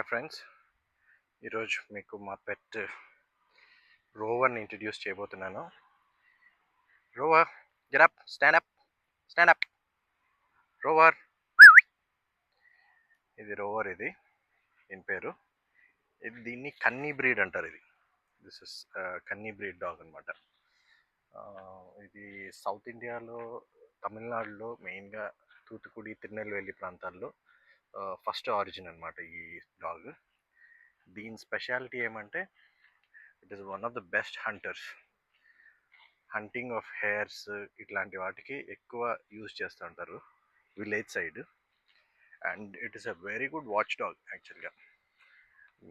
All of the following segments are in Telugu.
హాయ్ ఫ్రెండ్స్, ఈరోజు మీకు మా పెట్ రోవర్ని ఇంట్రడ్యూస్ చేయబోతున్నాను. Rover, get up, stand up. Rover, ఇది రోవర్, ఇది దీని పేరు. దీన్ని కన్నీ బ్రీడ్ అంటారు. This is Kanni breed dog అనమాట. ఇది సౌత్ ఇండియాలో, తమిళనాడులో మెయిన్గా తూతుకుడి, తిరునెల్వేలి ప్రాంతాల్లో ఫస్ట్ ఆరిజిన్ అనమాట ఈ డాగ్. దీని స్పెషాలిటీ ఏమంటే it is one of the best hunters. Hunting of hairs ఇట్లాంటి వాటికి ఎక్కువ యూజ్ చేస్తూ ఉంటారు village side. And it is a very good watch dog. యాక్చువల్గా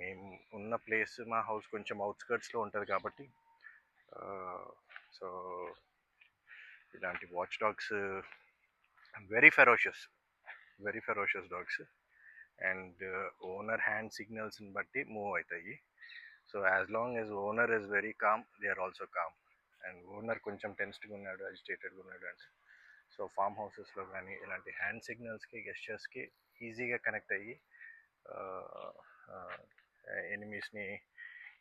మేము ఉన్న ప్లేస్, మా హౌస్ కొంచెం అవుట్స్కర్ట్స్లో ఉంటుంది కాబట్టి సో ఇలాంటి watch dogs very ferocious dogs. And owner hand సిగ్నల్స్ని బట్టి మూవ్ అవుతాయి. So as long as owner is very calm, they are also calm. And owner కొంచెం టెన్స్డ్గా ఉన్నాడు, అజిటేటెడ్గా ఉన్నాడు అంటే సో ఫామ్ హౌసెస్లో కానీ ఇలాంటి హ్యాండ్ సిగ్నల్స్కి, గెస్చర్స్కి ఈజీగా కనెక్ట్ అయ్యి ఎనిమీస్ని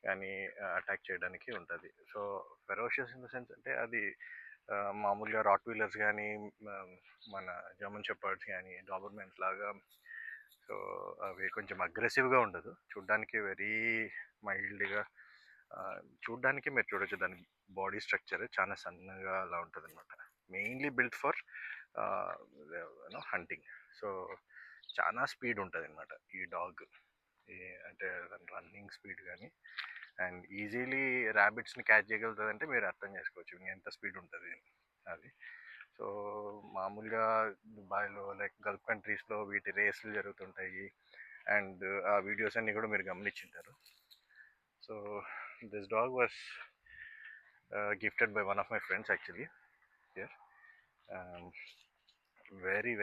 కానీ అటాక్ చేయడానికి ఉంటుంది. So ferocious in the sense అంటే అది మామూలుగా రాట్ వీలర్స్ కానీ, మన జర్మన్ షెపర్డ్స్ కానీ, డాబర్మెన్స్ లాగా సో అవి కొంచెం అగ్రెసివ్గా ఉండదు. చూడ్డానికి వెరీ మైల్డ్గా, చూడ్డానికి మీరు చూడొచ్చు దాని బాడీ స్ట్రక్చర్ చాలా సన్నగా అలా ఉంటుంది అనమాట. Mainly built for hunting. So చాలా స్పీడ్ ఉంటుంది అనమాట ఈ డాగ్. అంటే రన్నింగ్ స్పీడ్ కానీ, అండ్ ఈజీలీ ర్యాబిట్స్ని క్యాచ్ చేయగలుగుతుంది అంటే మీరు అర్థం చేసుకోవచ్చు ఎంత స్పీడ్ ఉంటుంది అది. సో మామూలుగా దుబాయ్లో లైక్ గల్ఫ్ కంట్రీస్లో వీటి రేసులు జరుగుతుంటాయి. అండ్ ఆ వీడియోస్ అన్నీ కూడా మీరు గమనించుంటారు. So this dog was gifted by one of my friends actually here. very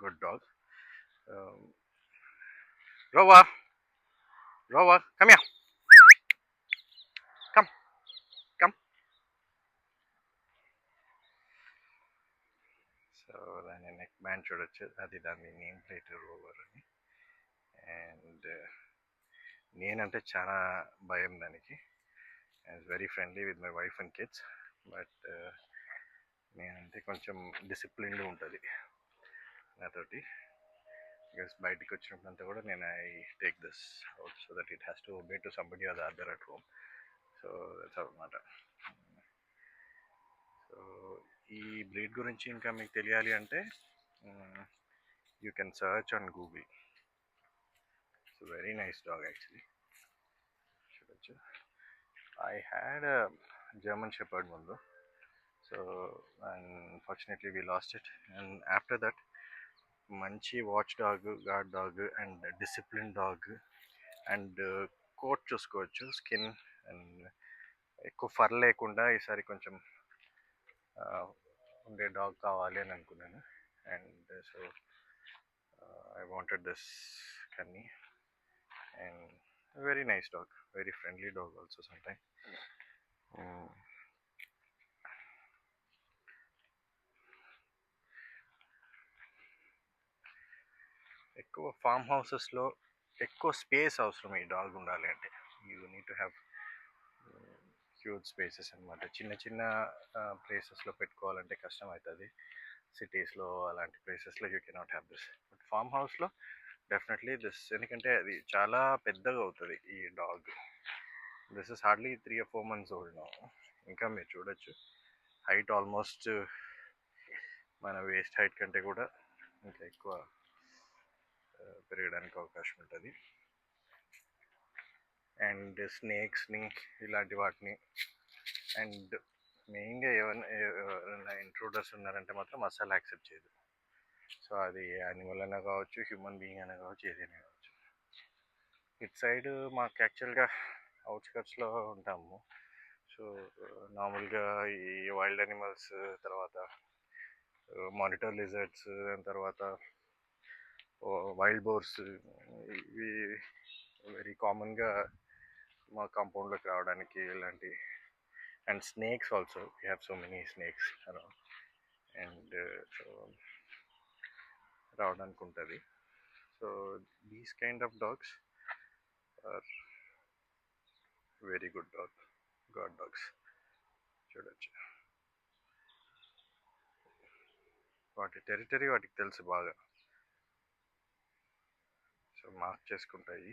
good dog. Rover, come here. Come. So దాని నెక్ బ్యాండ్ చూడొచ్చు, అది దాని నేమ్ ప్లేట్ రోవర్ అని. అండ్ నేనంటే చాలా భయం దానికి. I very friendly with my wife and kids. But నేనంటే కొంచెం డిసిప్లిన్డ్ ఉంటుంది నాతోటి. బికాస్ బయటికి వచ్చినప్పుడంతా కూడా నేను I take this out so that it has to obey to somebody or the other at home. So that's అనమాట. సో ఈ బ్రీడ్ గురించి ఇంకా మీకు తెలియాలి అంటే you can search on Google. It's very nice dog actually. చూడొచ్చు. I had a German shepherd ముందు. So unfortunately we lost it. And after that మంచి watch dog, guard dog and discipline dog. And coat చూసుకోవచ్చు, స్కిన్ అండ్ ఎక్కువ ఫర్ లేకుండా ఈసారి కొంచెం ఉండే డాగ్ కావాలి అని అనుకున్నాను. And so I wanted this Kanni. And very nice dog, very friendly dog also some time. ఎక్కువ ఫామ్ హౌసెస్లో ఎక్కువ స్పేస్ అవసరం ఈ డాగ్ ఉండాలి అంటే. You need to have huge spaces అనమాట. చిన్న ప్లేసెస్లో పెట్టుకోవాలంటే కష్టం అవుతుంది. సిటీస్లో అలాంటి ప్లేసెస్లో you cannot have this. But farm హౌస్లో డెఫినెట్లీ దిస్, ఎందుకంటే అది చాలా పెద్దగా అవుతుంది ఈ dog. This is hardly 3 or 4 months old now. ఇంకా మీరు చూడొచ్చు హైట్ ఆల్మోస్ట్ మన వేస్ట్ హైట్ కంటే కూడా ఇంకా ఎక్కువ పెరగడానికి అవకాశం ఉంటుంది. అండ్ స్నేక్స్ని, ఇలాంటి వాటిని, అండ్ మెయిన్గా ఎవరైనా ఇంట్రూడర్స్ ఉన్నారంటే మాత్రం అస్సలు యాక్సెప్ట్ చేయదు. సో అది యానిమల్ అయినా కావచ్చు, హ్యూమన్ బీయింగ్ అయినా కావచ్చు, ఏదైనా కావచ్చు. ఇటు సైడ్ మాకు యాక్చువల్గా అవుట్స్కట్స్లో ఉంటాము. సో నార్మల్గా ఈ వైల్డ్ యానిమల్స్, తర్వాత మానిటర్ లిజర్డ్స్, దాని తర్వాత వైల్డ్ బోర్స్, ఇవి వెరీ కామన్గా మా కాంపౌండ్లోకి రావడానికి ఇలాంటి. And snakes also, we have so many snakes around. And so రావడానికి ఉంటుంది. So these kind of dogs are very good guard dogs. చూడొచ్చు, వాటి టెరిటరీ వాటికి తెలుసు బాగా. సో మార్క్ చేసుకుంటాయి.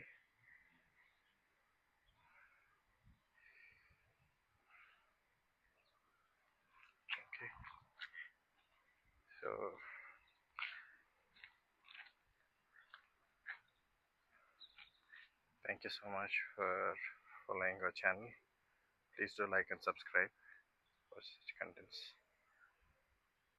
Okay, so thank you so much for following our channel. Please do like and subscribe for such contents.